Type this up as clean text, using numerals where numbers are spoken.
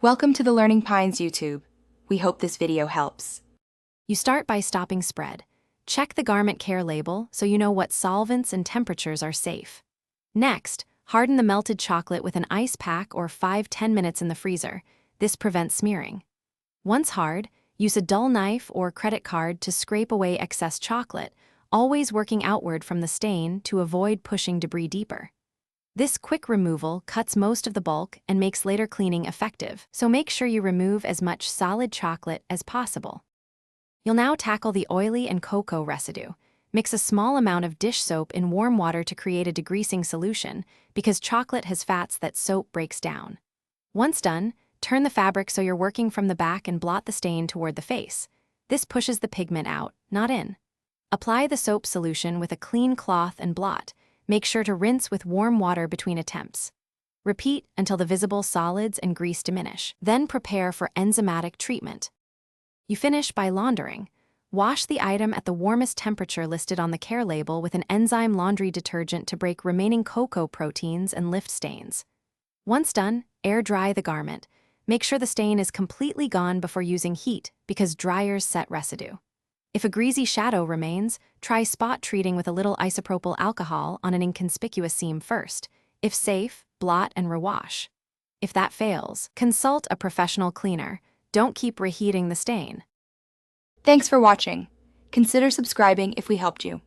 Welcome to the Learning Pines YouTube. We hope this video helps. You start by stopping spread. Check the garment care label so you know what solvents and temperatures are safe. Next, harden the melted chocolate with an ice pack or 5–10 minutes in the freezer. This prevents smearing. Once hard, use a dull knife or credit card to scrape away excess chocolate, always working outward from the stain to avoid pushing debris deeper. This quick removal cuts most of the bulk and makes later cleaning effective, so make sure you remove as much solid chocolate as possible. You'll now tackle the oily and cocoa residue. Mix a small amount of dish soap in warm water to create a degreasing solution, because chocolate has fats that soap breaks down. Once done, turn the fabric so you're working from the back and blot the stain toward the face. This pushes the pigment out, not in. Apply the soap solution with a clean cloth and blot. Make sure to rinse with warm water between attempts. Repeat until the visible solids and grease diminish. Then prepare for enzymatic treatment. You finish by laundering. Wash the item at the warmest temperature listed on the care label with an enzyme laundry detergent to break remaining cocoa proteins and lift stains. Once done, air dry the garment. Make sure the stain is completely gone before using heat, because dryers set residue. If a greasy shadow remains, try spot treating with a little isopropyl alcohol on an inconspicuous seam first. If safe, blot and rewash. If that fails, consult a professional cleaner. Don't keep reheating the stain. Thanks for watching. Consider subscribing if we helped you.